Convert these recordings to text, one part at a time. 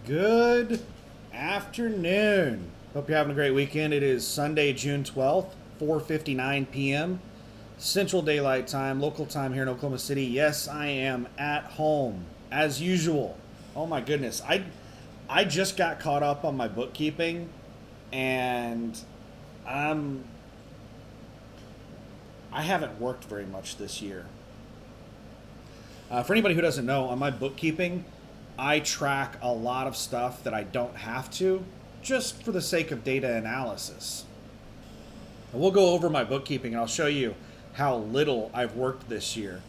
Good afternoon. Hope you're having a great weekend. It is Sunday, June 12th, 4:59 p.m. Central Daylight Time, local time here in Oklahoma City. Yes, I am at home as usual. Oh my goodness. I just got caught up on my bookkeeping and I'm I haven't worked very much this year. For anybody who doesn't know, on my bookkeeping, I track a lot of stuff that I don't have to, just for the sake of data analysis. And we'll go over my bookkeeping and I'll show you how little I've worked this year.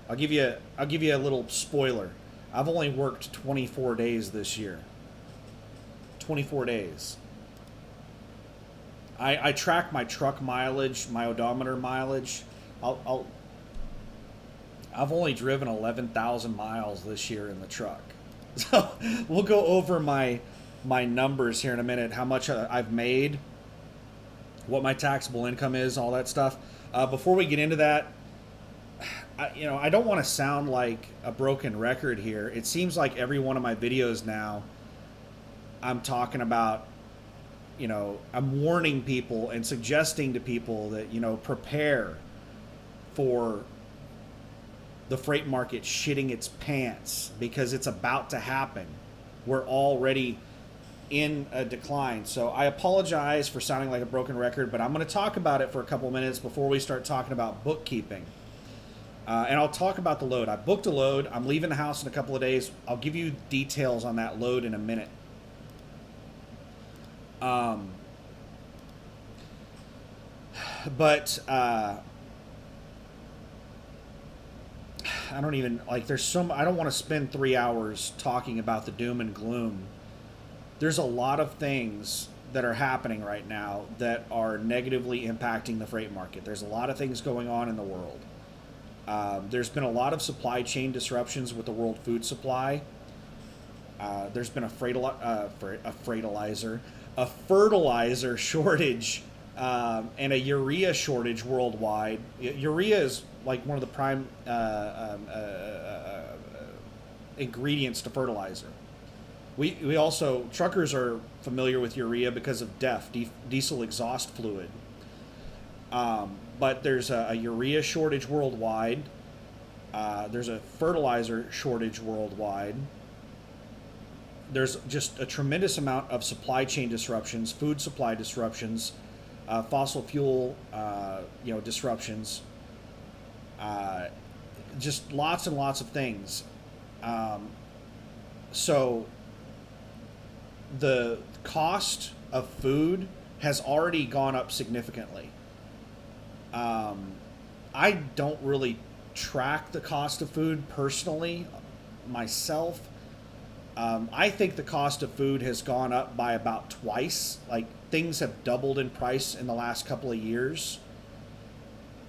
I'll give you a little spoiler. I've only worked 24 days this year. 24 days. I track my truck mileage, my odometer mileage. I'll I've only driven 11,000 miles this year in the truck. So we'll go over my numbers here in a minute, how much I've made, what my taxable income is, all that stuff. Before we get into that, I don't want to sound like a broken record here. It seems like every one of my videos now, I'm talking about, I'm warning people and suggesting to people that, prepare for the freight market shitting its pants because it's about to happen. We're already in a decline. So I apologize for sounding like a broken record, but I'm going to talk about it for a couple minutes before we start talking about bookkeeping. And I'll talk about the load. I booked a load. I'm leaving the house in a couple of days. I'll give you details on that load in a minute. But I don't even like I don't want to spend 3 hours talking about the doom and gloom. There's a lot of things that are happening right now that are negatively impacting the freight market. There's a lot of things going on in the world. There's been a lot of supply chain disruptions with the world food supply. There's been a fertilizer shortage, and a urea shortage worldwide. Urea is like one of the prime ingredients to fertilizer. We also, truckers are familiar with urea because of diesel exhaust fluid. But there's a urea shortage worldwide. There's a fertilizer shortage worldwide. There's just a tremendous amount of supply chain disruptions, food supply disruptions, fossil fuel, disruptions. Just lots and lots of things. So the cost of food has already gone up significantly. I don't really track the cost of food personally myself. I think the cost of food has gone up by about twice. Like, things have doubled in price in the last couple of years.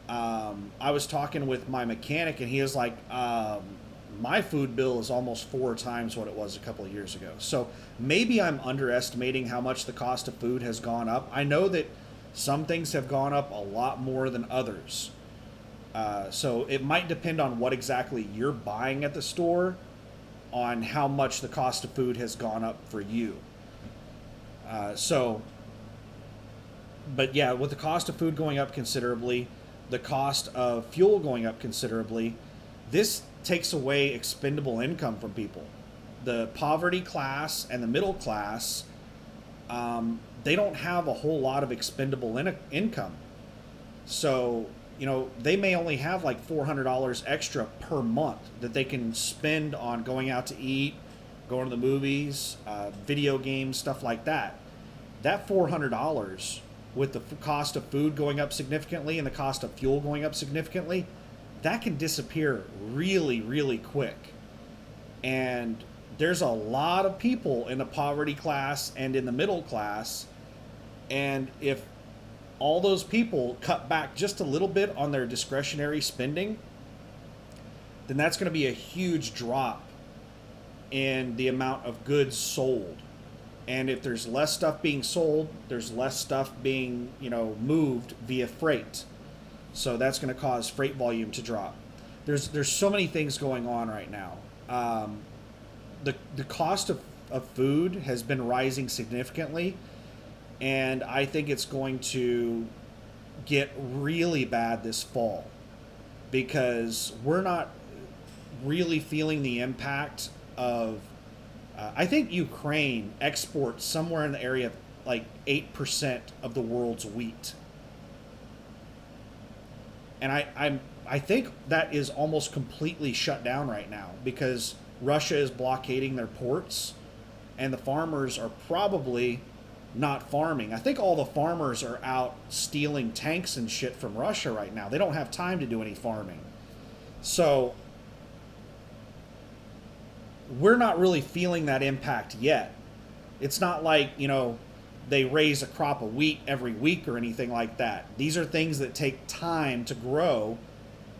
I was talking with my mechanic, and he was like, my food bill is almost 4 times what it was a couple of years ago. So maybe I'm underestimating how much the cost of food has gone up. I know that some things have gone up a lot more than others. So it might depend on what exactly you're buying at the store on how much the cost of food has gone up for you. But yeah, with the cost of food going up considerably, the cost of fuel going up considerably, this takes away expendable income from people. The poverty class and the middle class, they don't have a whole lot of expendable income. So, they may only have like $400 extra per month that they can spend on going out to eat, going to the movies, video games, stuff like that. That $400, with the cost of food going up significantly and the cost of fuel going up significantly, that can disappear really, really quick. And there's a lot of people in the poverty class and in the middle class. And if all those people cut back just a little bit on their discretionary spending, then that's going to be a huge drop in the amount of goods sold. And if there's less stuff being sold, there's less stuff being, moved via freight. So that's going to cause freight volume to drop. There's so many things going on right now. The cost of of food has been rising significantly, and I think it's going to get really bad this fall because we're not really feeling the impact of. I think Ukraine exports somewhere in the area of like 8% of the world's wheat, and I think that is almost completely shut down right now because Russia is blockading their ports, and the farmers are probably not farming. I think all the farmers are out stealing tanks and shit from Russia right now. They don't have time to do any farming. So we're not really feeling that impact yet. It's not like, they raise a crop of wheat every week or anything like that. These are things that take time to grow.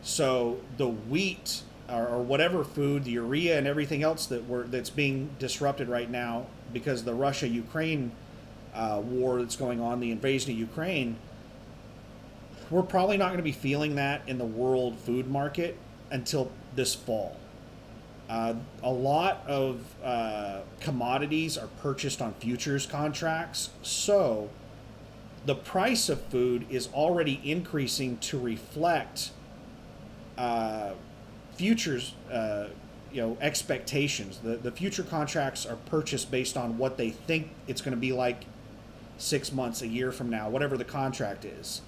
So the wheat or whatever food, the urea and everything else that's being disrupted right now because of the Russia-Ukraine war that's going on, the invasion of Ukraine, we're probably not going to be feeling that in the world food market until this fall. A lot of commodities are purchased on futures contracts, so the price of food is already increasing to reflect futures, expectations. The future contracts are purchased based on what they think it's going to be like 6 months, a year from now, whatever the contract is.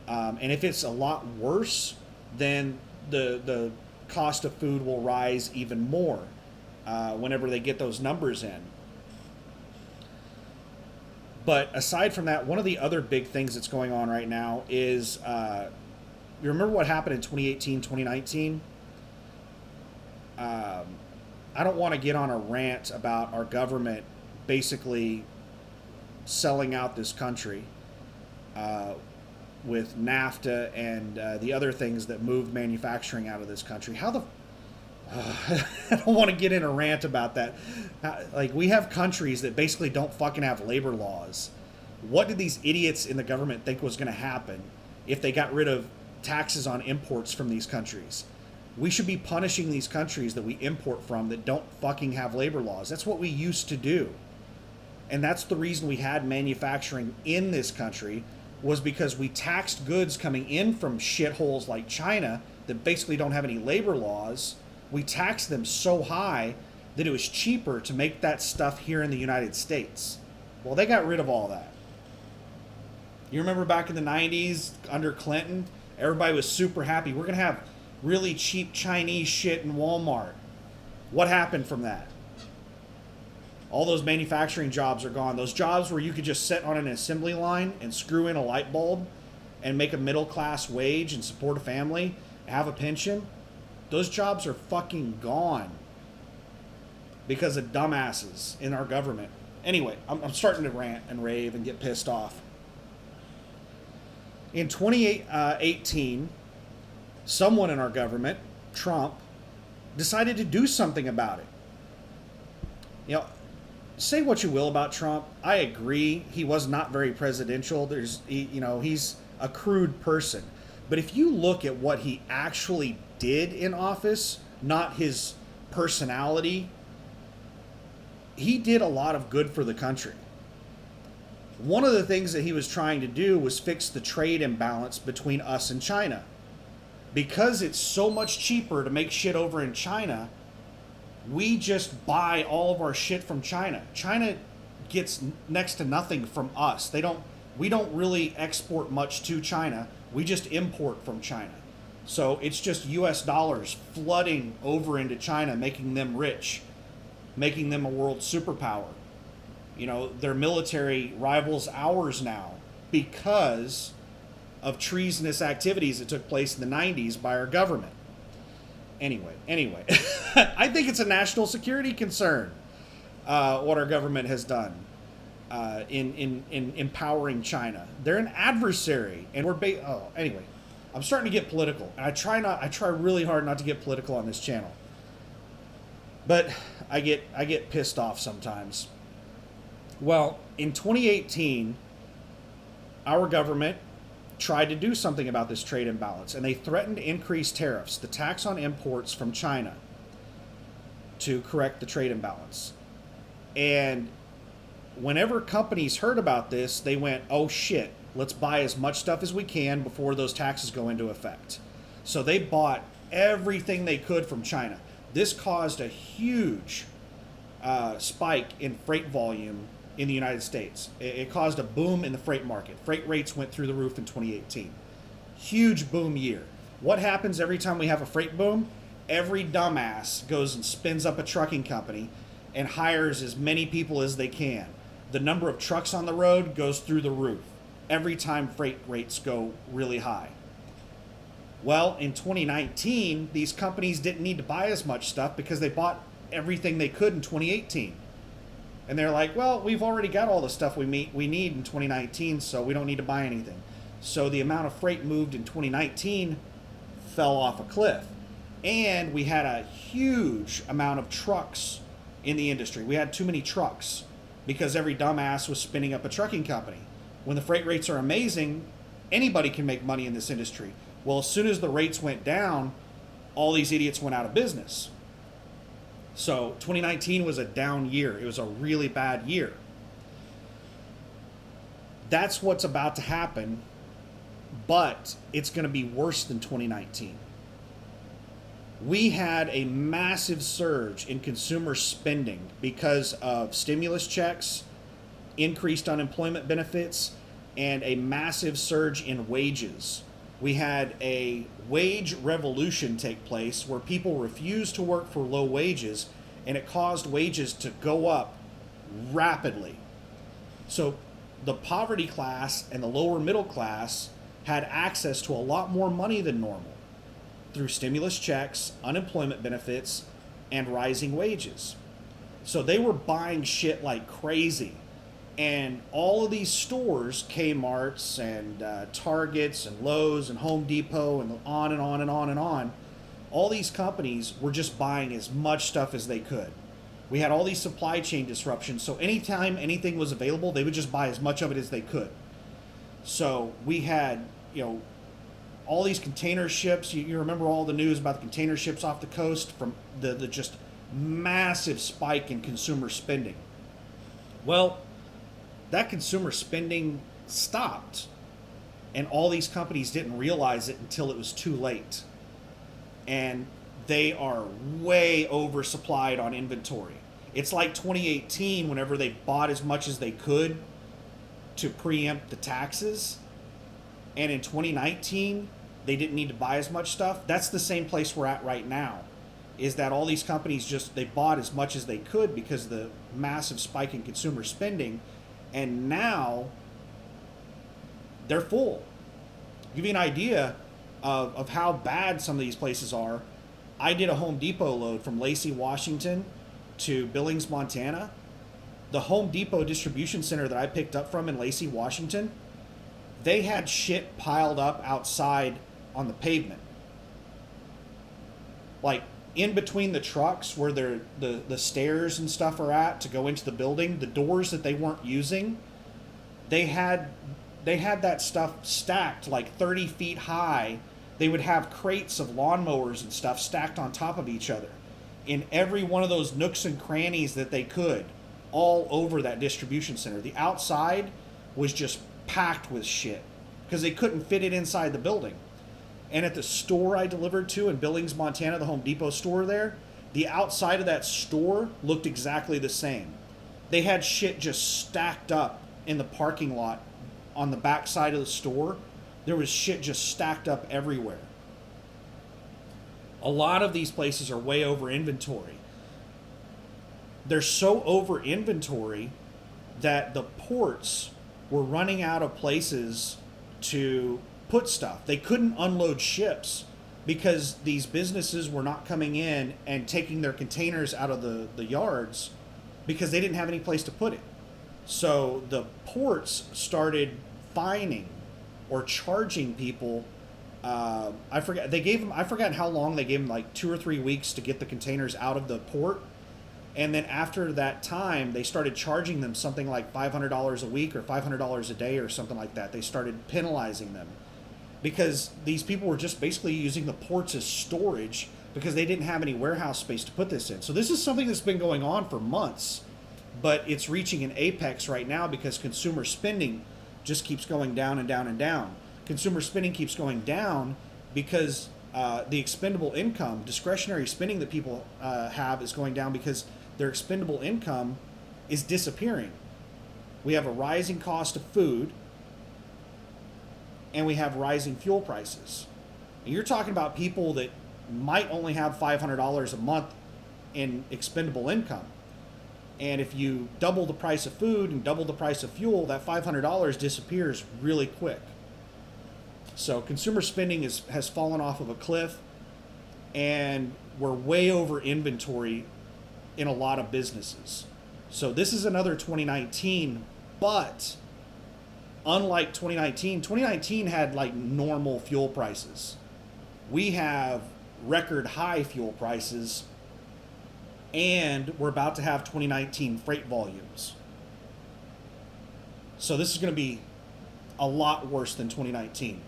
And if it's a lot worse, then the cost of food will rise even more whenever they get those numbers in. But aside from that, one of the other big things that's going on right now is, you remember what happened in 2018, 2019? I don't want to get on a rant about our government basically selling out this country with NAFTA and the other things that moved manufacturing out of this country. How the... I don't want to get in a rant about that. Like, we have countries that basically don't fucking have labor laws. What did these idiots in the government think was going to happen if they got rid of taxes on imports from these countries? We should be punishing these countries that we import from that don't fucking have labor laws. That's what we used to do. And that's the reason we had manufacturing in this country, was because we taxed goods coming in from shitholes like China that basically don't have any labor laws. We taxed them so high that it was cheaper to make that stuff here in the United States. Well, they got rid of all that. You remember back in the 90s under Clinton, everybody was super happy. We're going to have really cheap Chinese shit in Walmart. What happened from that? All those manufacturing jobs are gone. Those jobs where you could just sit on an assembly line and screw in a light bulb and make a middle class wage and support a family, have a pension, those jobs are fucking gone because of dumbasses in our government. Anyway, I'm starting to rant and rave and get pissed off. In 2018, someone in our government, Trump, decided to do something about it. Say what you will about Trump. I agree he was not very presidential. He's a crude person. But if you look at what he actually did in office, not his personality, he did a lot of good for the country. One of the things that he was trying to do was fix the trade imbalance between us and China. Because it's so much cheaper to make shit over in China, we just buy all of our shit from China. China gets next to nothing from us. We don't really export much to China. We just import from China. So it's just US dollars flooding over into China, making them rich, making them a world superpower. Their military rivals ours now because of treasonous activities that took place in the 90s by our government. Anyway, I think it's a national security concern what our government has done in empowering China. They're an adversary, and anyway, I'm starting to get political, and I try really hard not to get political on this channel, but I get pissed off sometimes. Well, in 2018, our government tried to do something about this trade imbalance, and they threatened to increase tariffs, the tax on imports from China, to correct the trade imbalance. And whenever companies heard about this, they went, oh shit, let's buy as much stuff as we can before those taxes go into effect. So they bought everything they could from China. This caused a huge spike in freight volume in the United States. It caused a boom in the freight market. Freight rates went through the roof in 2018. Huge boom year. What happens every time we have a freight boom? Every dumbass goes and spins up a trucking company and hires as many people as they can. The number of trucks on the road goes through the roof every time freight rates go really high. Well, in 2019, these companies didn't need to buy as much stuff because they bought everything they could in 2018. And they're like, well, we've already got all the stuff we need in 2019, so we don't need to buy anything. So the amount of freight moved in 2019 fell off a cliff. And we had a huge amount of trucks in the industry. We had too many trucks because every dumbass was spinning up a trucking company. When the freight rates are amazing, anybody can make money in this industry. Well, as soon as the rates went down, all these idiots went out of business. So 2019 was a down year. It was a really bad year. That's what's about to happen, but it's going to be worse than 2019. We had a massive surge in consumer spending because of stimulus checks, increased unemployment benefits, and a massive surge in wages. We had a wage revolution take place where people refused to work for low wages, and it caused wages to go up rapidly. So the poverty class and the lower middle class had access to a lot more money than normal through stimulus checks, unemployment benefits, and rising wages. So they were buying shit like crazy. And all of these stores, Kmart's and Target's and Lowe's and Home Depot and on and on and on and on, all these companies were just buying as much stuff as they could. We had all these supply chain disruptions, so anytime anything was available, they would just buy as much of it as they could. So we had, all these container ships. You remember all the news about the container ships off the coast from the just massive spike in consumer spending. Well, that consumer spending stopped, and all these companies didn't realize it until it was too late. And they are way oversupplied on inventory. It's like 2018 whenever they bought as much as they could to preempt the taxes, and in 2019 they didn't need to buy as much stuff. That's the same place we're at right now, is that all these companies they bought as much as they could because of the massive spike in consumer spending, and now they're full. To give you an idea of how bad some of these places are, I did a Home Depot load from Lacey, Washington to Billings, Montana. The Home Depot distribution center that I picked up from in Lacey, Washington, they had shit piled up outside on the pavement. Like in between the trucks where the stairs and stuff are at to go into the building, the doors that they weren't using, they had that stuff stacked like 30 feet high. They would have crates of lawnmowers and stuff stacked on top of each other in every one of those nooks and crannies that they could, all over that distribution center. The outside was just packed with shit because they couldn't fit it inside the building. And at the store I delivered to in Billings, Montana, the Home Depot store there, the outside of that store looked exactly the same. They had shit just stacked up in the parking lot on the back side of the store. There was shit just stacked up everywhere. A lot of these places are way over inventory. They're so over inventory that the ports were running out of places to put stuff. They couldn't unload ships because these businesses were not coming in and taking their containers out of the yards because they didn't have any place to put it. So the ports started fining or charging people. I forgot how long they gave them, like 2 or 3 weeks to get the containers out of the port. And then after that time, they started charging them something like $500 a week or $500 a day or something like that. They started penalizing them because these people were just basically using the ports as storage because they didn't have any warehouse space to put this in. So this is something that's been going on for months. but it's reaching an apex right now because consumer spending just keeps going down and down and down. Consumer spending keeps going down because the expendable income, discretionary spending that people have is going down because their expendable income is disappearing. We have a rising cost of food, and we have rising fuel prices. And you're talking about people that might only have $500 a month in expendable income. And if you double the price of food and double the price of fuel, that $500 disappears really quick. So consumer spending has fallen off of a cliff, and we're way over inventory in a lot of businesses. So this is another 2019, but unlike 2019 had like normal fuel prices. We have record high fuel prices, and we're about to have 2019 freight volumes. So this is going to be a lot worse than 2019.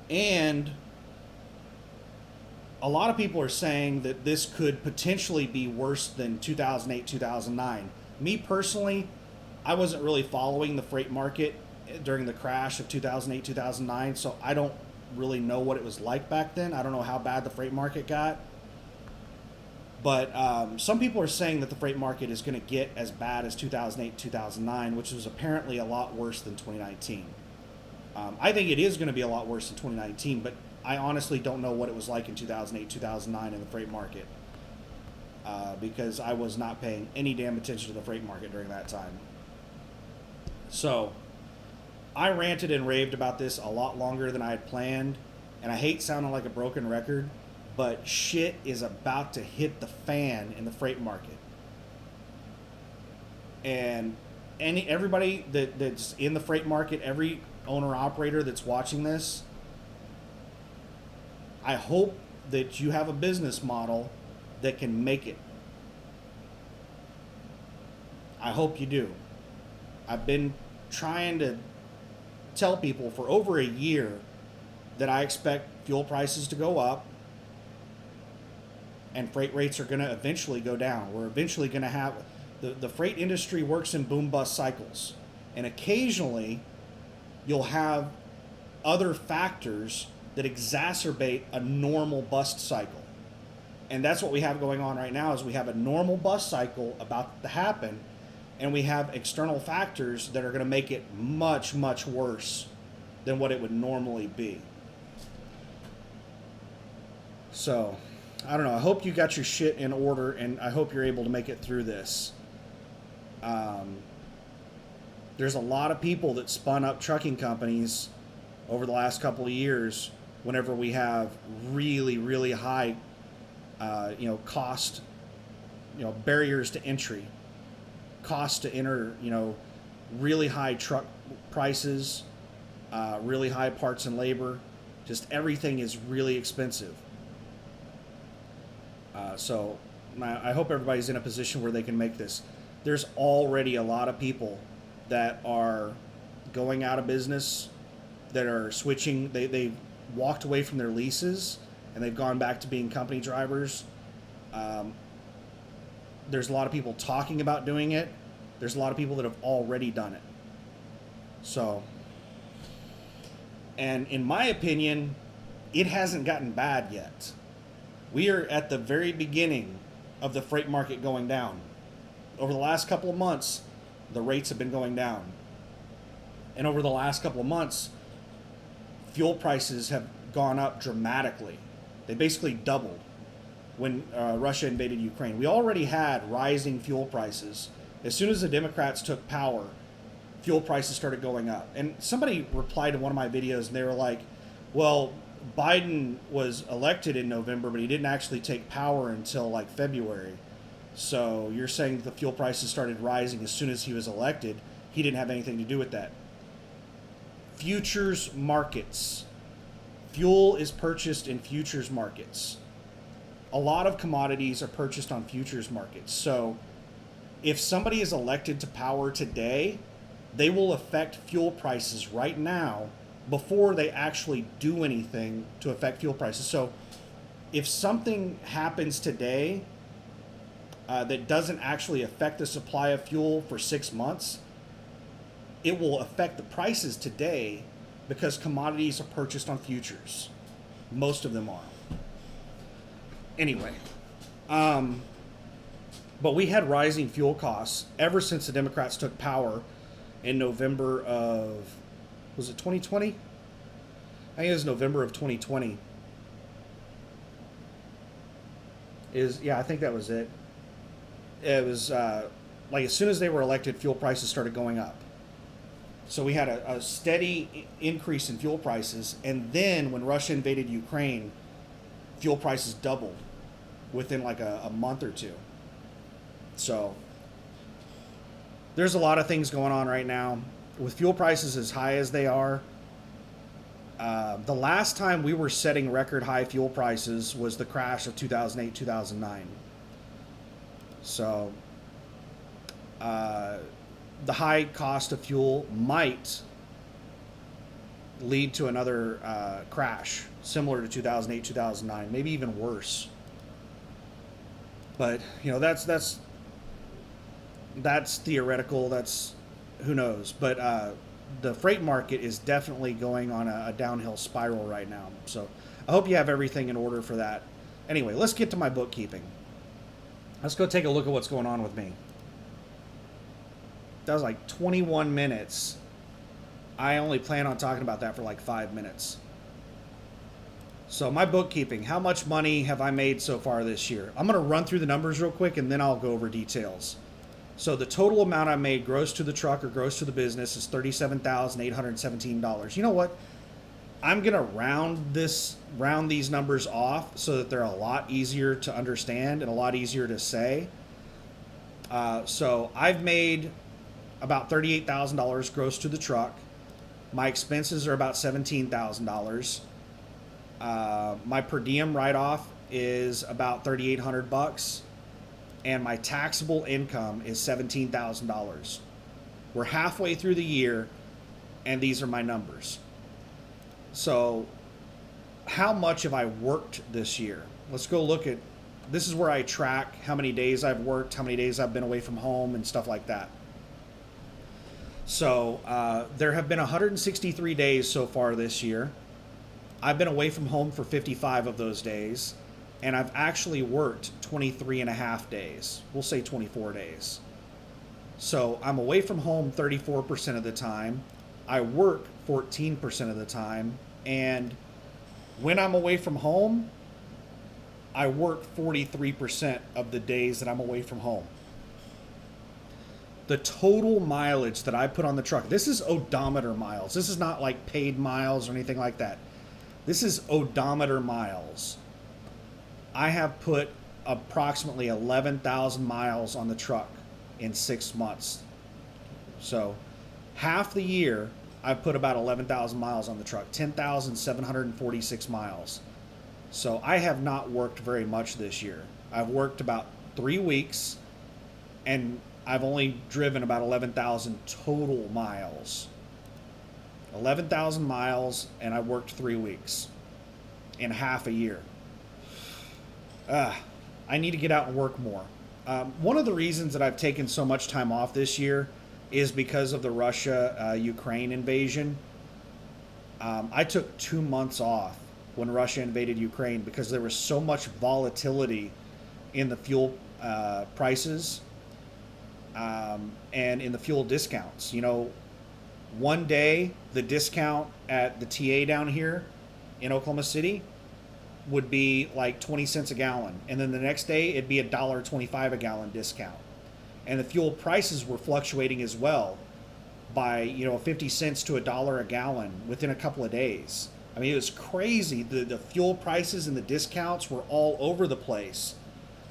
And a lot of people are saying that this could potentially be worse than 2008, 2009. Me personally, I wasn't really following the freight market during the crash of 2008, 2009, so I don't really know what it was like back then. I don't know how bad the freight market got. But some people are saying that the freight market is going to get as bad as 2008, 2009, which was apparently a lot worse than 2019. I think it is going to be a lot worse than 2019, but I honestly don't know what it was like in 2008, 2009 in the freight market because I was not paying any damn attention to the freight market during that time. So I ranted and raved about this a lot longer than I had planned, and I hate sounding like a broken record, but shit is about to hit the fan in the freight market. And everybody that's in the freight market, every owner-operator that's watching this, I hope that you have a business model that can make it. I hope you do. I've been trying to tell people for over a year that I expect fuel prices to go up and freight rates are going to eventually go down. We're eventually going to have... The freight industry works in boom-bust cycles. And occasionally, you'll have other factors that exacerbate a normal bust cycle. And that's what we have going on right now is we have a normal bust cycle about to happen, and we have external factors that are going to make it much, much worse than what it would normally be. So, I don't know. I hope you got your shit in order, and I hope you're able to make it through this. There's a lot of people that spun up trucking companies over the last couple of years whenever we have really, really high, cost, barriers to entry, cost to enter, really high truck prices, really high parts and labor. Just everything is really expensive. So I hope everybody's in a position where they can make this. There's already a lot of people that are going out of business, that are switching. They walked away from their leases and they've gone back to being company drivers. There's a lot of people talking about doing it. There's a lot of people that have already done it. So, and in my opinion, it hasn't gotten bad yet. We are at the very beginning of the freight market going down. Over the last couple of months, the rates have been going down. And over the last couple of months, fuel prices have gone up dramatically. They basically doubled when Russia invaded Ukraine. We already had rising fuel prices. As soon as the Democrats took power, fuel prices started going up. And somebody replied to one of my videos and they were like, well, Biden was elected in November, but he didn't actually take power until like February. So you're saying that the fuel prices started rising as soon as he was elected. He didn't have anything to do with that. Futures markets. Fuel is purchased in futures markets. A lot of commodities are purchased on futures markets. So if somebody is elected to power today, they will affect fuel prices right now before they actually do anything to affect fuel prices. So if something happens today that doesn't actually affect the supply of fuel for 6 months, it will affect the prices today because commodities are purchased on futures. Most of them are. Anyway, but we had rising fuel costs ever since the Democrats took power in November of, was it 2020? I think it was November of 2020. I think that was it. It was like as soon as they were elected, fuel prices started going up. So we had a steady increase in fuel prices, and then when Russia invaded Ukraine, fuel prices doubled within like a month or two. So there's a lot of things going on right now with fuel prices as high as they are. The last time we were setting record high fuel prices was the crash of 2008, 2009. So the high cost of fuel might lead to another crash similar to 2008, 2009, maybe even worse. But that's theoretical. That's who knows. But the freight market is definitely going on a downhill spiral right now. So I hope you have everything in order for that. Anyway, let's get to my bookkeeping. Let's go take a look at what's going on with me. That was like 21 minutes. I only plan on talking about that for like 5 minutes. So my bookkeeping, how much money have I made so far this year? I'm going to run through the numbers real quick and then I'll go over details. So the total amount I made gross to the truck or gross to the business is $37,817. You know what? I'm going to round these numbers off so that they're a lot easier to understand and a lot easier to say. So I've made about $38,000 gross to the truck. My expenses are about $17,000. My per diem write-off is about $3,800, and my taxable income is $17,000. We're halfway through the year, and these are my numbers. So, how much have I worked this year? Let's go look at. This is where I track how many days I've worked, how many days I've been away from home, and stuff like that. So there have been 163 days so far this year. I've been away from home for 55 of those days, and I've actually worked 23 and a half days. We'll say 24 days. So I'm away from home 34% of the time. I work 14% of the time, and when I'm away from home, I work 43% of the days that I'm away from home. The total mileage that I put on the truck, this is odometer miles. This is not like paid miles or anything like that. This is odometer miles. I have put approximately 11,000 miles on the truck in 6 months. So half the year, I've put about 11,000 miles on the truck, 10,746 miles. So I have not worked very much this year. I've worked about 3 weeks, and I've only driven about 11,000 total miles. 11,000 miles, and I worked 3 weeks in half a year. I need to get out and work more. One of the reasons that I've taken so much time off this year is because of the Russia-Ukraine invasion. I took 2 months off when Russia invaded Ukraine because there was so much volatility in the fuel prices and in the fuel discounts. You know, one day the discount at the TA down here in Oklahoma City would be like 20 cents a gallon, and then the next day it'd be $1.25 a gallon discount. And the fuel prices were fluctuating as well by 50 cents to $1 a gallon within a couple of days. I mean, it was crazy. The fuel prices and the discounts were all over the place.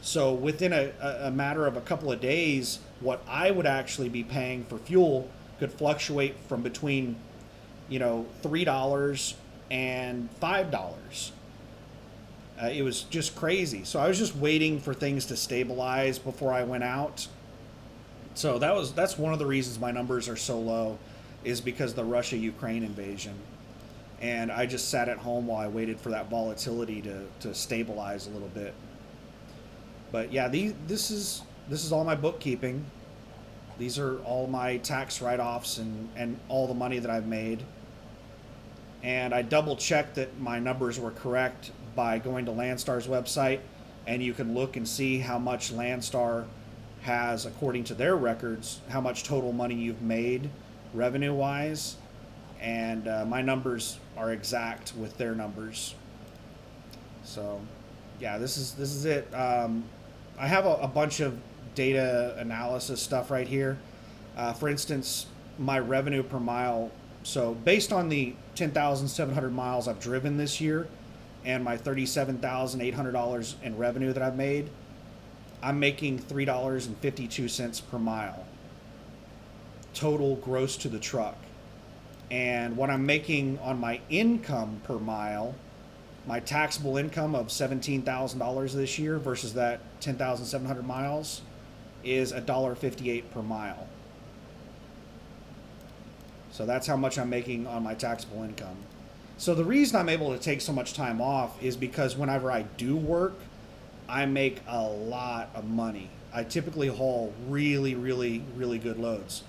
So within a matter of a couple of days, what I would actually be paying for fuel could fluctuate from between $3 and $5. It was just crazy. So I was just waiting for things to stabilize before I went out. So that's one of the reasons my numbers are so low, is because of the Russia-Ukraine invasion. And I just sat at home while I waited for that volatility to stabilize a little bit. But yeah, this is all my bookkeeping. These are all my tax write-offs and all the money that I've made. And I double checked that my numbers were correct by going to Landstar's website, and you can look and see how much Landstar has, according to their records, how much total money you've made revenue wise. And my numbers are exact with their numbers. So yeah, this is it. I have a bunch of data analysis stuff right here. For instance, my revenue per mile. So based on the 10,700 miles I've driven this year and my $37,800 in revenue that I've made, I'm making $3.52 per mile total gross to the truck. And what I'm making on my income per mile, my taxable income of $17,000 this year versus that 10,700 miles, is $1.58 per mile. So that's how much I'm making on my taxable income. So the reason I'm able to take so much time off is because whenever I do work, I make a lot of money. I typically haul really, really, really good loads.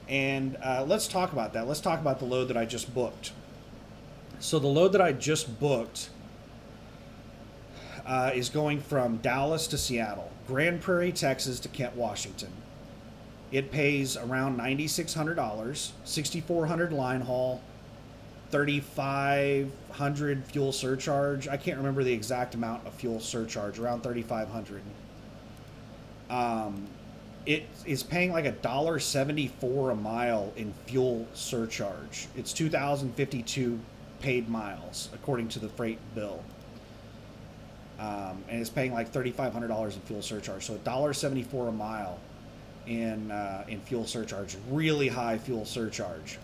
And let's talk about that. Let's talk about the load that I just booked. So the load that I just booked is going from Dallas to Seattle, Grand Prairie, Texas to Kent, Washington. It pays around $9,600, $6,400 line haul, $3,500 fuel surcharge. I can't remember the exact amount of fuel surcharge, around $3,500. It is paying like $1.74 a mile in fuel surcharge. It's 2,052 paid miles according to the freight bill. And it's paying like $3,500 in fuel surcharge. So $1.74 a mile in fuel surcharge. Really high fuel surcharge.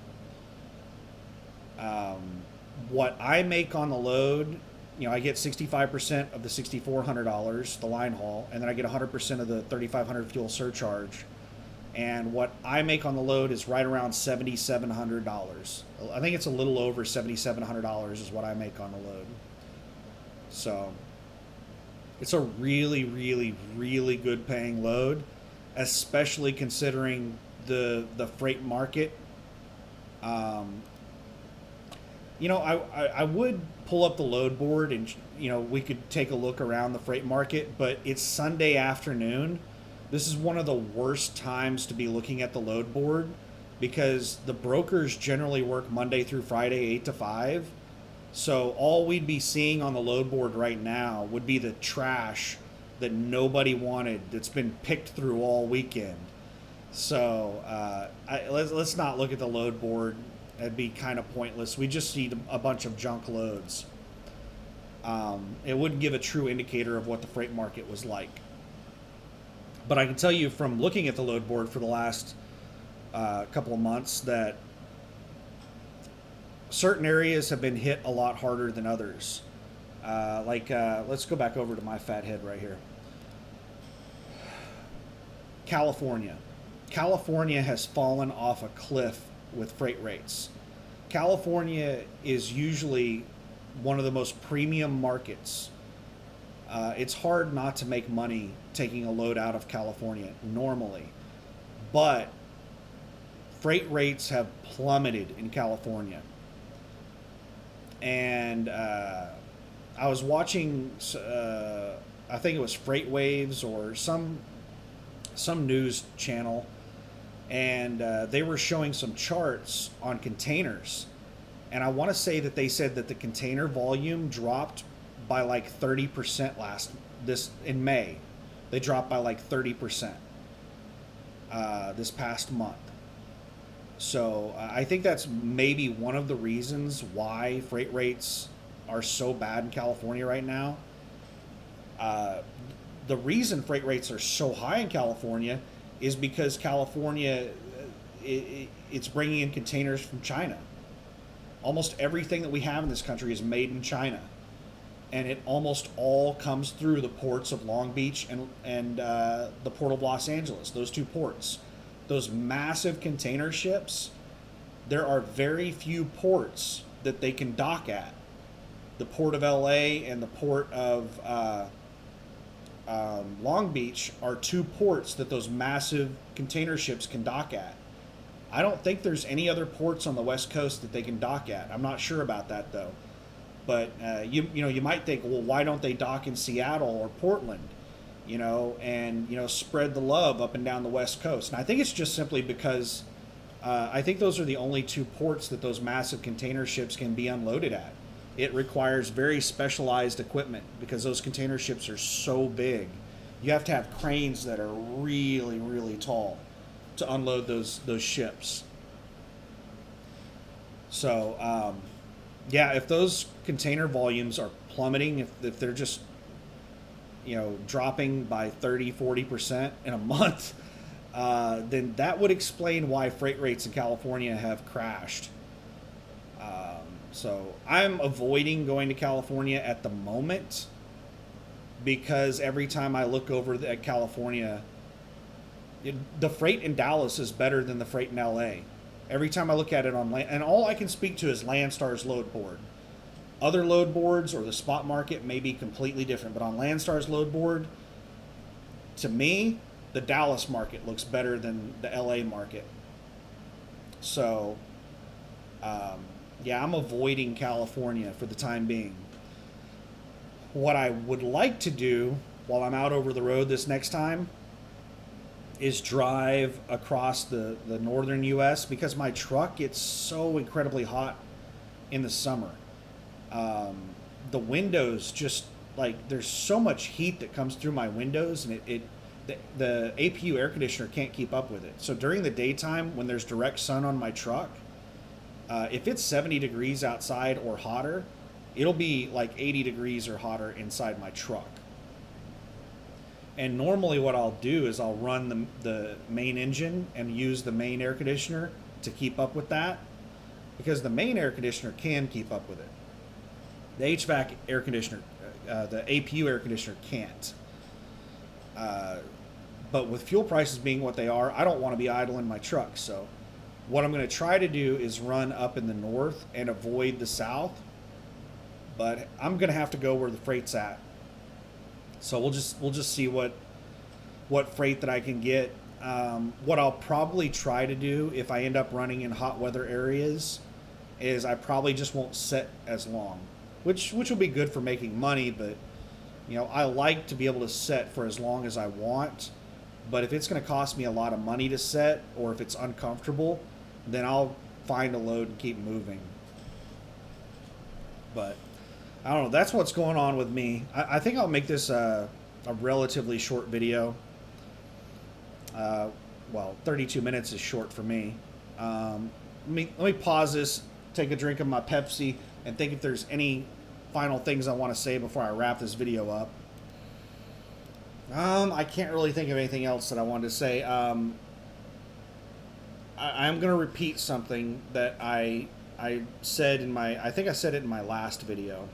What I make on the load, I get 65% of the $6,400, the line haul, and then I get 100% of the $3,500 fuel surcharge. And what I make on the load is right around $7,700. I think it's a little over $7,700 is what I make on the load. So it's a really, really, really good paying load, especially considering the freight market. I would pull up the load board and, we could take a look around the freight market, but it's Sunday afternoon. This is one of the worst times to be looking at the load board because the brokers generally work Monday through Friday, 8 to 5. So all we'd be seeing on the load board right now would be the trash that nobody wanted that's been picked through all weekend. So let's not look at the load board. That'd be kind of pointless. We just see a bunch of junk loads. It wouldn't give a true indicator of what the freight market was like. But I can tell you from looking at the load board for the last couple of months that certain areas have been hit a lot harder than others. Let's go back over to my fat head right here. California. California has fallen off a cliff with freight rates. California is usually one of the most premium markets. It's hard not to make money taking a load out of California normally, but freight rates have plummeted in California. And I was watching, I think it was Freight Waves or some news channel, and they were showing some charts on containers. And I want to say that they said that the container volume dropped by like 30% in May. They dropped by like 30% this past month. So I think that's maybe one of the reasons why freight rates are so bad in California right now. The reason freight rates are so high in California is because California, it's bringing in containers from China. Almost everything that we have in this country is made in China. And it almost all comes through the ports of Long Beach and the Port of Los Angeles, those two ports. Those massive container ships, there are very few ports that they can dock at. The Port of LA and the Port of Long Beach are two ports that those massive container ships can dock at. I don't think there's any other ports on the West Coast that they can dock at. I'm not sure about that though. But you might think, well, why don't they dock in Seattle or Portland? And spread the love up and down the West Coast. And I think it's just simply because I think those are the only two ports that those massive container ships can be unloaded at. It requires very specialized equipment because those container ships are so big. You have to have cranes that are really, really tall to unload those ships. So, yeah, if those container volumes are plummeting, if they're just, dropping by 30-40% in a month, then that would explain why freight rates in California have crashed. So I'm avoiding going to California at the moment because every time I look over at California, the freight in Dallas is better than the freight in LA. Every time I look at it on land, and all I can speak to is Landstar's load board. Other load boards or the spot market may be completely different, but on Landstar's load board, to me, the Dallas market looks better than the LA market. So, yeah, I'm avoiding California for the time being. What I would like to do while I'm out over the road this next time is drive across the northern U.S. because my truck gets so incredibly hot in the summer. The windows just, like, there's so much heat that comes through my windows, and the APU air conditioner can't keep up with it. So during the daytime, when there's direct sun on my truck, if it's 70 degrees outside or hotter, it'll be like 80 degrees or hotter inside my truck. And normally what I'll do is I'll run the main engine and use the main air conditioner to keep up with that, because the main air conditioner can keep up with it. The HVAC air conditioner, the APU air conditioner can't. But with fuel prices being what they are, I don't want to be idle in my truck. So what I'm going to try to do is run up in the north and avoid the south. But I'm going to have to go where the freight's at. So we'll just see what freight that I can get. What I'll probably try to do if I end up running in hot weather areas is I probably just won't set as long, which will be good for making money. But I like to be able to set for as long as I want. But if it's going to cost me a lot of money to set, or if it's uncomfortable, then I'll find a load and keep moving. But I don't know. That's what's going on with me. I think I'll make this a relatively short video. Well, 32 minutes is short for me. Let me pause this, take a drink of my Pepsi, and think if there's any final things I want to say before I wrap this video up. I can't really think of anything else that I wanted to say. I'm going to repeat something that I said I think I said it in my last video.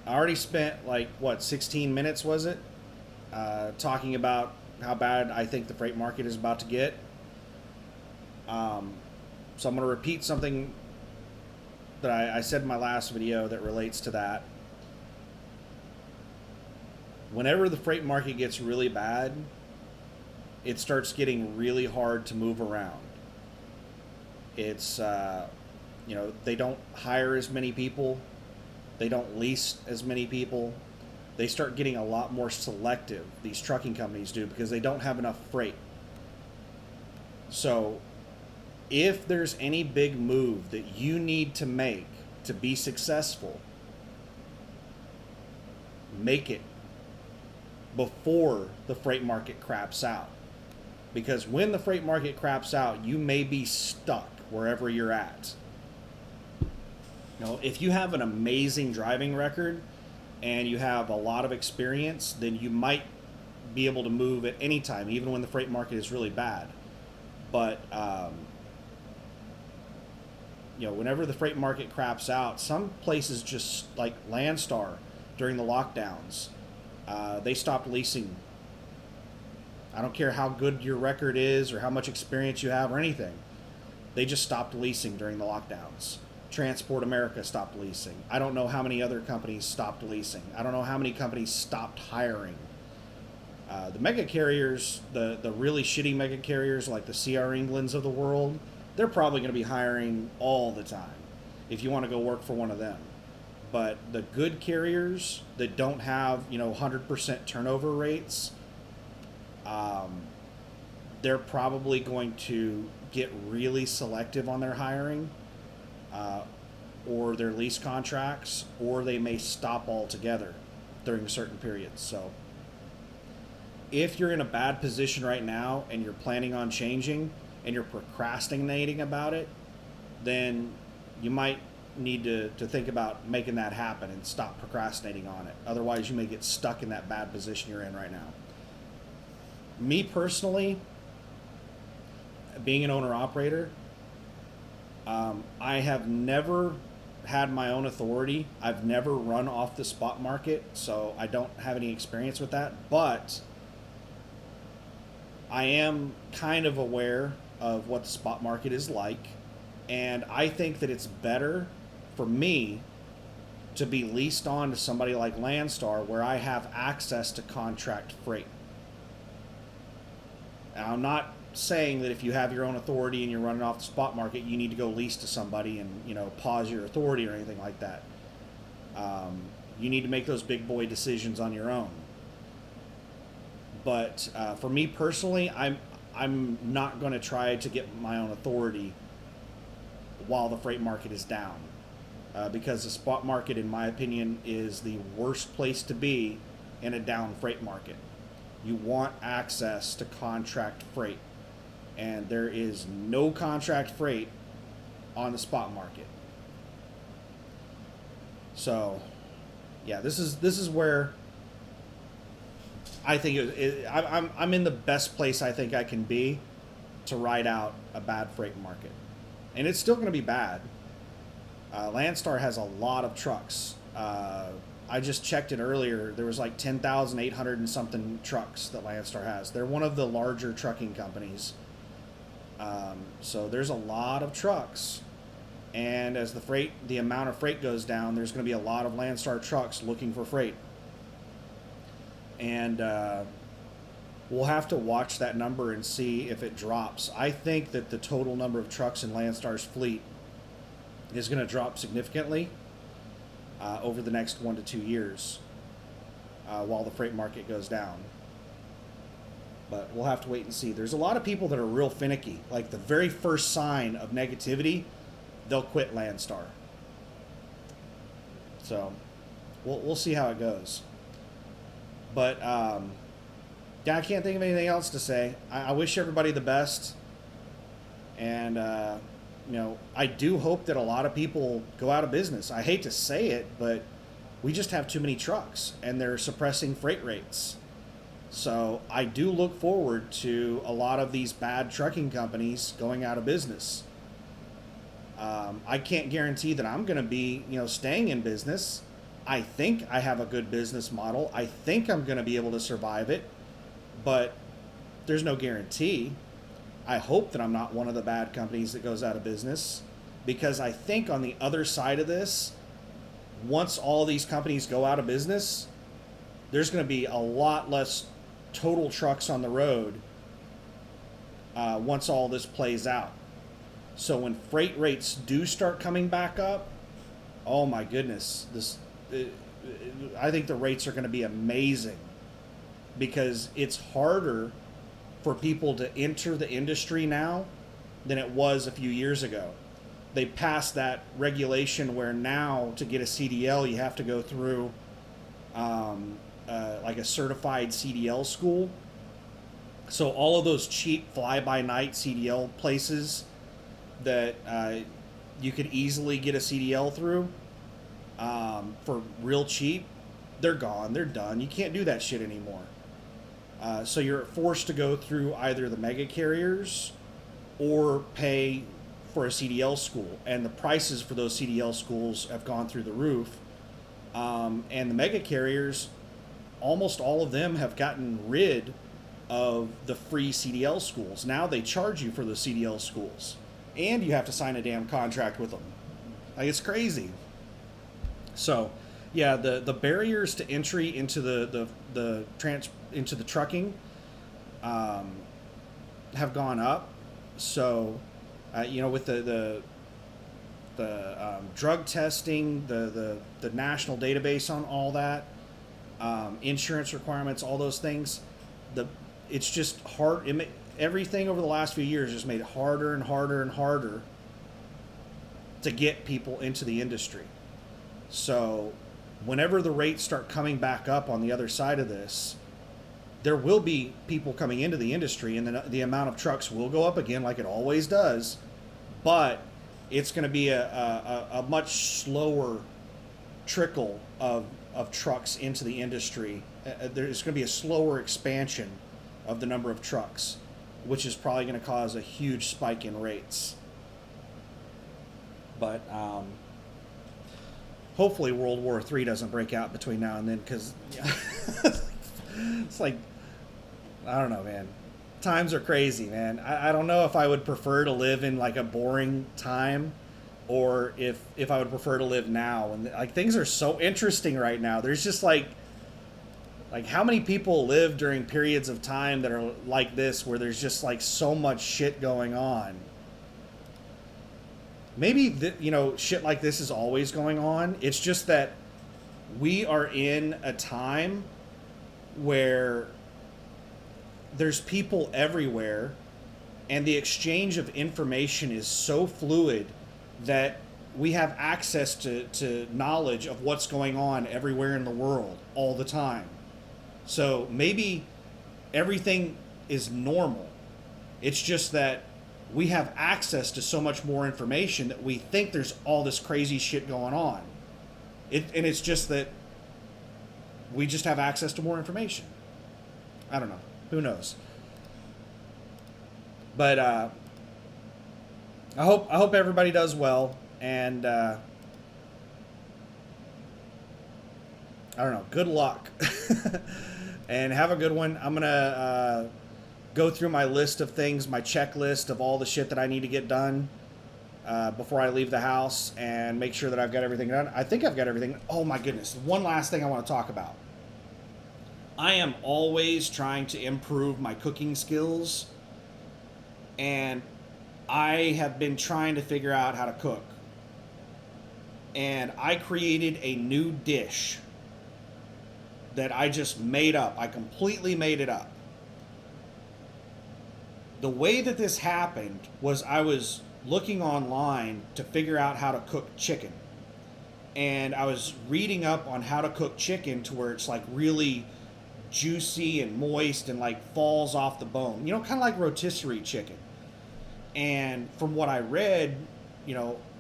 I already spent 16 minutes, was it? Talking about how bad I think the freight market is about to get. So I'm going to repeat something that I said in my last video that relates to that. Whenever the freight market gets really bad, it starts getting really hard to move around. It's, they don't hire as many people. They don't lease as many people. They start getting a lot more selective, these trucking companies do, because they don't have enough freight. So if there's any big move that you need to make to be successful, make it before the freight market craps out. Because when the freight market craps out, you may be stuck wherever you're at. If you have an amazing driving record and you have a lot of experience, then you might be able to move at any time, even when the freight market is really bad. But, whenever the freight market craps out, some places, just like Landstar during the lockdowns, they stopped leasing. I don't care how good your record is or how much experience you have or anything. They just stopped leasing during the lockdowns. Transport America stopped leasing. I don't know how many other companies stopped leasing. I don't know how many companies stopped hiring. The mega carriers, the really shitty mega carriers like the CR Englands of the world, they're probably going to be hiring all the time if you want to go work for one of them. But the good carriers that don't have 100% turnover rates, they're probably going to get really selective on their hiring, or their lease contracts, or they may stop altogether during certain periods. So if you're in a bad position right now and you're planning on changing and you're procrastinating about it, then you might need to think about making that happen and stop procrastinating on it. Otherwise, you may get stuck in that bad position you're in right now. Me personally, being an owner-operator, I have never had my own authority. I've never run off the spot market, so I don't have any experience with that. But I am kind of aware of what the spot market is like, and I think that it's better for me to be leased on to somebody like Landstar where I have access to contract freight. Now, I'm not saying that if you have your own authority and you're running off the spot market, you need to go lease to somebody and pause your authority or anything like that. You need to make those big boy decisions on your own. But for me personally, I'm not going to try to get my own authority while the freight market is down, because the spot market, in my opinion, is the worst place to be in a down freight market. You want access to contract freight, and there is no contract freight on the spot market. So, yeah, this is where I think I'm in the best place I think I can be to ride out a bad freight market, and it's still going to be bad. Landstar has a lot of trucks. I just checked it earlier. There was like 10,800 and something trucks that Landstar has. They're one of the larger trucking companies. So there's a lot of trucks. And as the amount of freight goes down, there's going to be a lot of Landstar trucks looking for freight. And we'll have to watch that number and see if it drops. I think that the total number of trucks in Landstar's fleet is going to drop significantly over the next 1 to 2 years while the freight market goes down. But we'll have to wait and see. There's a lot of people that are real finicky. Like the very first sign of negativity, they'll quit Landstar. So we'll see how it goes. But yeah, I can't think of anything else to say. I wish everybody the best. And I do hope that a lot of people go out of business. I hate to say it, but we just have too many trucks, and they're suppressing freight rates. So I do look forward to a lot of these bad trucking companies going out of business. I can't guarantee that I'm going to be, staying in business. I think I have a good business model. I think I'm going to be able to survive it, but there's no guarantee. I hope that I'm not one of the bad companies that goes out of business, because I think on the other side of this, once all these companies go out of business, there's going to be a lot less total trucks on the road once all this plays out. So when freight rates do start coming back up, oh my goodness, I think the rates are going to be amazing, because it's harder for people to enter the industry now than it was a few years ago. They passed that regulation where now to get a CDL you have to go through like a certified CDL school. So all of those cheap fly-by-night CDL places that you could easily get a CDL through for real cheap, they're gone, they're done. You can't do that shit anymore. So you're forced to go through either the mega carriers or pay for a CDL school. And the prices for those CDL schools have gone through the roof. And the mega carriers, almost all of them have gotten rid of the free CDL schools. Now they charge you for the CDL schools, and you have to sign a damn contract with them. Like, it's crazy. So, yeah, the barriers to entry into into the trucking um, have gone up. So, with the drug testing, the national database on all that, insurance requirements, all those things, the it's just hard. Everything over the last few years just made it harder and harder and harder to get people into the industry. So, whenever the rates start coming back up on the other side of this, there will be people coming into the industry, and the amount of trucks will go up again, like it always does. But it's going to be a much slower trickle of trucks into the industry. There's going to be a slower expansion of the number of trucks, which is probably going to cause a huge spike in rates. But hopefully World War III doesn't break out between now and then, because it's like, I don't know, man. Times are crazy, man. I don't know if I would prefer to live in like a boring time, or if I would prefer to live now. And like, things are so interesting right now. There's just like how many people live during periods of time that are like this, where there's just like so much shit going on. Maybe shit like this is always going on. It's just that we are in a time where there's people everywhere, and the exchange of information is so fluid that we have access to knowledge of what's going on everywhere in the world all the time. So maybe everything is normal. It's just that we have access to so much more information that we think there's all this crazy shit going on. And it's just that we just have access to more information. I don't know. Who knows? But I hope everybody does well, and I don't know. Good luck, and have a good one. I'm gonna go through my list of things, my checklist of all the shit that I need to get done before I leave the house, and make sure that I've got everything done. I think I've got everything. Oh my goodness! One last thing I want to talk about. I am always trying to improve my cooking skills, and I have been trying to figure out how to cook. And I created a new dish that I just made up. I completely made it up. The way that this happened was I was looking online to figure out how to cook chicken. And I was reading up on how to cook chicken to where it's like really juicy and moist and like falls off the bone. Kind of like rotisserie chicken. And from what I read,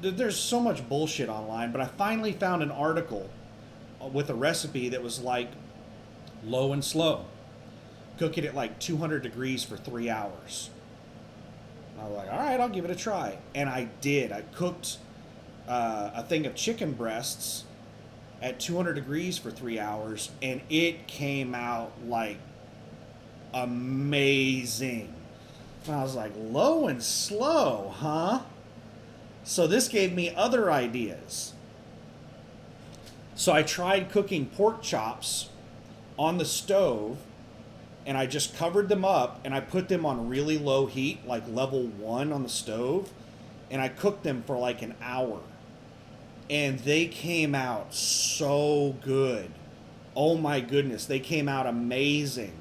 there's so much bullshit online, but I finally found an article with a recipe that was like low and slow. Cook it at like 200 degrees for 3 hours. And I was like, all right, I'll give it a try. And I did. I cooked a thing of chicken breasts at 200 degrees for 3 hours, and it came out like amazing. And I was like, low and slow, huh? So this gave me other ideas. So I tried cooking pork chops on the stove, and I just covered them up, and I put them on really low heat, like level 1 on the stove, and I cooked them for like an hour. And they came out so good. Oh my goodness, they came out amazing.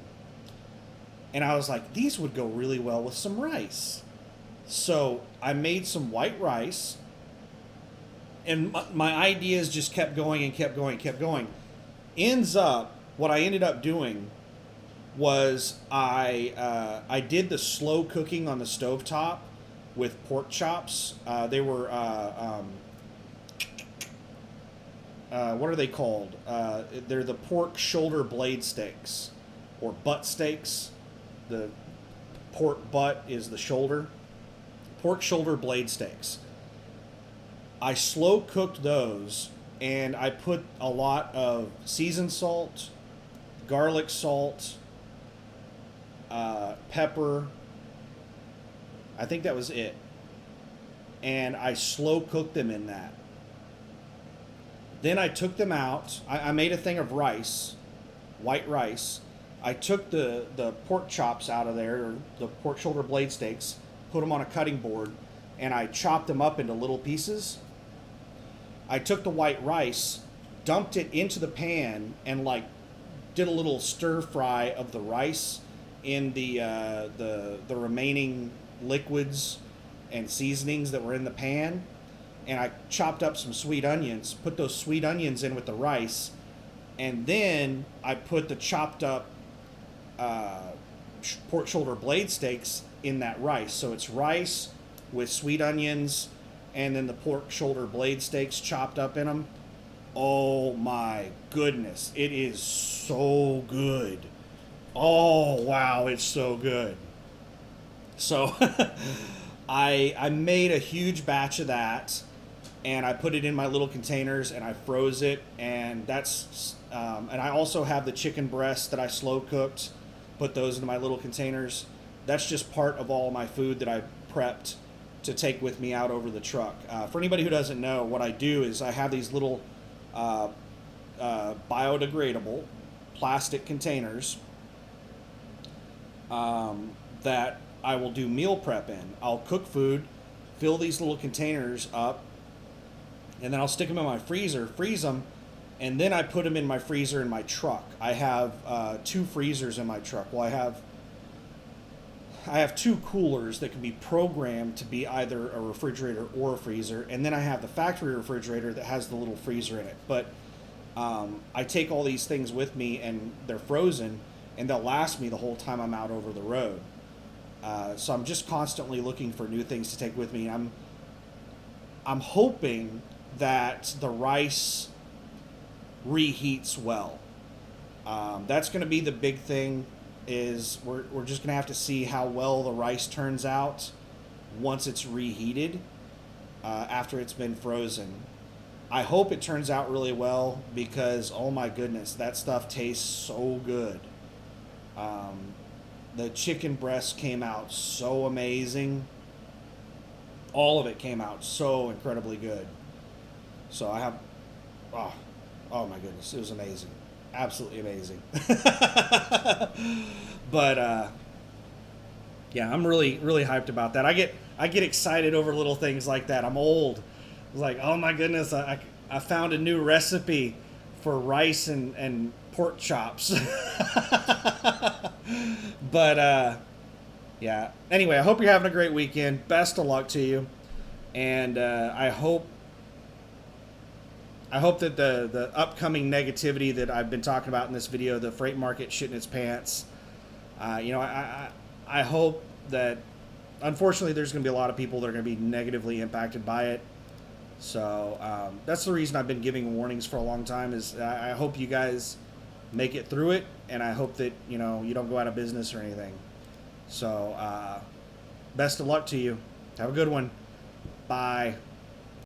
And I was like, these would go really well with some rice. So I made some white rice, and my ideas just kept going and kept going and kept going. What I ended up doing was I did the slow cooking on the stovetop with pork chops. They were what are they called? They're the pork shoulder blade steaks, or butt steaks. The pork butt is the shoulder. Pork shoulder blade steaks. I slow cooked those, and I put a lot of seasoned salt, garlic salt, pepper. I think that was it. And I slow cooked them in that. Then I took them out. I made a thing of rice, white rice. I took the pork chops out of there, or the pork shoulder blade steaks, put them on a cutting board, and I chopped them up into little pieces. I took the white rice, dumped it into the pan, and like did a little stir fry of the rice in the remaining liquids and seasonings that were in the pan. And I chopped up some sweet onions, put those sweet onions in with the rice, and then I put the chopped up pork shoulder blade steaks in that rice. So it's rice with sweet onions and then the pork shoulder blade steaks chopped up in them. Oh my goodness, it is so good. Oh wow, it's so good. So I made a huge batch of that, and I put it in my little containers and I froze it, and that's and I also have the chicken breasts that I slow cooked, put those into my little containers. That's just part of all my food that I prepped to take with me out over the truck. For anybody who doesn't know, what I do is I have these little biodegradable plastic containers that I will do meal prep in. I'll cook food, fill these little containers up, and then I'll stick them in my freezer, freeze them, and then I put them in my freezer in my truck. I have 2 freezers in my truck. Well, I have 2 coolers that can be programmed to be either a refrigerator or a freezer, and then I have the factory refrigerator that has the little freezer in it. But I take all these things with me, and they're frozen, and they'll last me the whole time I'm out over the road. So I'm just constantly looking for new things to take with me. I'm hoping that the rice reheats well. That's going to be the big thing. Is we're just gonna have to see how well the rice turns out once it's reheated after it's been frozen. I hope it turns out really well, because oh my goodness, that stuff tastes so good. The chicken breast came out so amazing. All of it came out so incredibly good. So I have oh my goodness, it was amazing. Absolutely amazing. But yeah, I'm really hyped about that. I get excited over little things like that. I'm old. It's like, oh my goodness, I found a new recipe for rice and pork chops. But yeah. Anyway, I hope you're having a great weekend. Best of luck to you, and I hope that the upcoming negativity that I've been talking about in this video, the freight market shitting its pants, I hope that, unfortunately, there's going to be a lot of people that are going to be negatively impacted by it. So that's the reason I've been giving warnings for a long time, is I hope you guys make it through it, and I hope that, you don't go out of business or anything. So best of luck to you. Have a good one. Bye.